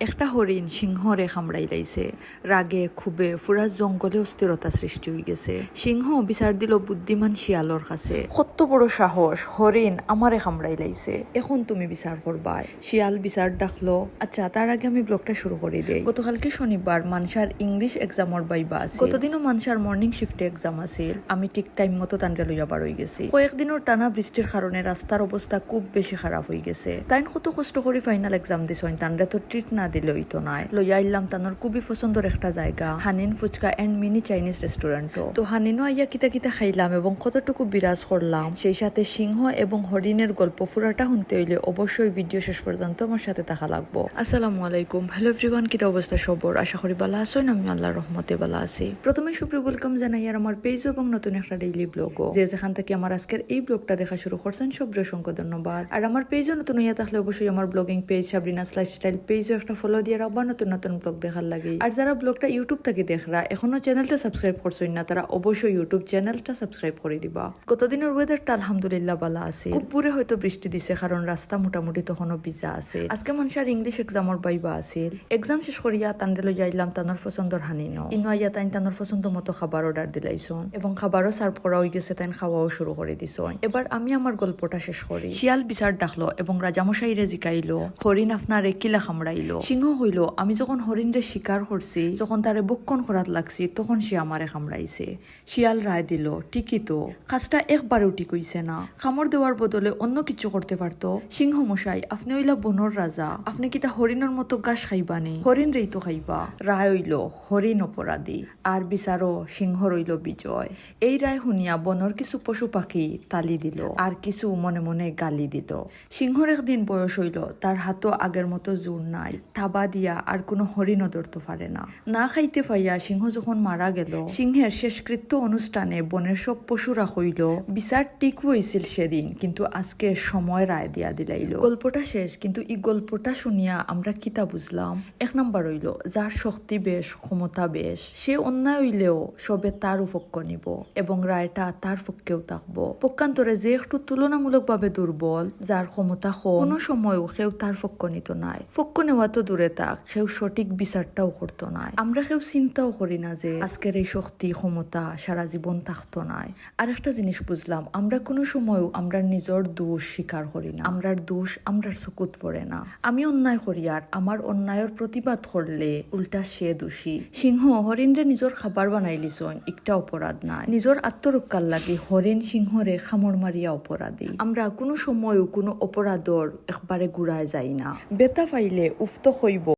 একটা হরিণ সিংহরে খামড়াই লাইছে। রাগে খুবে পুরা জঙ্গলে অস্থিরতা সৃষ্টি হয়ে গেছে। সিংহ বিচার দিল বুদ্ধিমান শিয়ালর কাছে, কত বড় সাহস, হরিণ আমারে খামড়াই লাইছে, এখন তুমি বিচার করবা। শিয়াল বিচার ডাকলো। আচ্ছা, তার আগে আমি ব্লগটা শুরু করে দেই। গতকালকে শনিবার মানসার ইংলিশ এক্সামর বাইবা আছে। গতদিনও মানসার মর্নিং শিফটে এক্সাম আছিল। আমি ঠিক টাইম মতো তানরে লইয়া বার হয়ে গেছি। কয়েকদিনের টানা বৃষ্টির কারণে রাস্তার অবস্থা খুব বেশি খারাপ হয়ে গেছে। তাই কত কষ্ট করে ফাইনাল এক্সাম দিছেন, তানরে তো ট্রিট না দিলেই তো নাই। লইয়া আইলাম তানোর খুবই পছন্দের একটা জায়গা, হানিন ফুচকা এন্ড মিনি চাইনিজ রেস্টুরেন্টও। তো হানিনও আইয়া কিতা কিতা খাইলাম এবং কতটুকু বিরাজ করলাম, সেই সাথে সিংহ এবং হরিণের গল্প পুরাটা শুনতে হইলে অবশ্যই ভিডিও শেষ পর্যন্ত আমার সাথে থাকা লাগবো। আসসালামু আলাইকুম, হ্যালো এভরিওয়ান, কিতা অবস্থা সবর? আশা করি ভালো আছেন, আমি আল্লাহর রহমতে ভালো আছি। প্রথমে সুপ্রিয় ওয়েলকাম জানাই আর আমার পেজ এবং নতুন একটা ডেইলি ব্লগও। যে যেখান থেকে আমার আজকের এই ব্লগটা দেখা শুরু করছেন সবরে অসংখ্য ধন্যবাদ। আর আমার পেজও নতুন হইয়া থাকলে অবশ্যই আমার ব্লগিং পেজ সাবরিনাস লাইফস্টাইল পেজও একটা ফলো দিয়ে রাখবা নতুন নতুন ব্লগ দেখার লাগে। আর যারা ব্লগটা ইউটিউব থেকে দেখরা এখনো চ্যানেলটা সাবস্ক্রাইব করছেন না, তারা অবশ্যই ইউটিউব চ্যানেলটা সাবস্ক্রাইব করে দিবা। গতদিনের ওয়েদারটা আলহামদুলিল্লাহ ভালো আছে। খুব পুরে হয়তো বৃষ্টি দিছে কারণ রাস্তা মোটামুটি তখনও ভিজা আছে। আজকে মানুষের ইংলিশ এক্সামর বাইবা আছিল। এক্সাম শেষ করিয়া তান্ডে লই যাইলাম তানোর পছন্দর হানিনো। ইনুয়াইয়া তাইন তানোর পছন্দ মতো খাবার অর্ডার দিলাইছন এবং খাবারও সার্ভ করা হয়ে গেছে, তাইন খাওয়াও শুরু করে দিছন। এবার আমি আমার গল্পটা শেষ করি। শিয়াল বিচার ডাকলো এবং রাজামশাইরে জিকাইলো, হরিণ আপনারে কিলা খামড়াইলো। সিংহ হইল, আমি যখন হরিণরে শিকার করছি, যখন তারে বক্ষণ করাত লাগছি, তখন সে আমারে খামড়াইছে। শিয়াল রায় দিল, ঠিকই তো, কাজটা একবারেও ঠিক হইছে না, খামড় দেওয়ার বদলে অন্য কিছু করতে পারতো। সিংহ মশাই, আপনি হইলা বনর রাজা, আপনি কিতা হরিণের মতো ঘাস খাইবানি? হরিণ রেই তো খাইবা। রায় হইল, হরিণ অপরাধী আর বিচারও সিংহ রইল বিজয়। এই রায় শুনিয়া বনর কিছু পশু পাখি তালি দিল আর কিছু মনে মনে গালি দিল। সিংহর একদিন বয়স হইল, তার হাতও আগের মতো জোর নাই, থাবা দিয়া আর কোনো হরিণও ধরতে পারে না। না খাইতে পাইয়া সিংহ যখন মারা গেল, সিংহের শেষকৃত্য অনুষ্ঠানে বনের সব পশুরা হইল বিচার ঠিক হয়েছিল সেদিন, কিন্তু আজকে সময় রায় দিয়া দিলাইল। গল্পটা শেষ, কিন্তু এই গল্পটা শুনিয়া আমরা কিতা বুঝলাম? এক নাম্বার হইল, যার শক্তি বেশ, ক্ষমতা বেশ, সে অন্যায় হইলেও সবে তার উপক্ষ নিব এবং রায়টা তার পক্ষেও থাকবো। পক্ষান্তরে যে একটু তুলনামূলকভাবে দুর্বল, যার ক্ষমতা কম, কোনো সময়ও কেউ তার পক্ষ নিত নাই। পক্ষ নেওয়া তো দূরে থাক, কেউ সঠিক বিচারটাও করতো নাই। আমরা কেউ চিন্তাও করি না যে আজকের এই শক্তি ক্ষমতা সারা জীবন থাকতো নাই। আর একটা জিনিস বুঝলাম, আমরা কোনো সময়ও আমরা নিজের দোষ স্বীকার করি না, আমরার দোষ আমরার চকুত পড়ে না। আমি অন্যায় করি আর আমার অন্যায়ের প্রতিবাদ করলে উল্টা সে দোষী। সিংহ হরিণরে নিজের খাবার বানাই লিছন, একটা অপরাধ নাই। নিজের আত্মরক্ষার লাগে হরিণ সিংহরে খামড় মারিয়া অপরাধী। আমরা কোনো সময়ও কোনো অপরাধর একবারে ঘুরায় যাই না। বেতা পাইলে উফত হইব,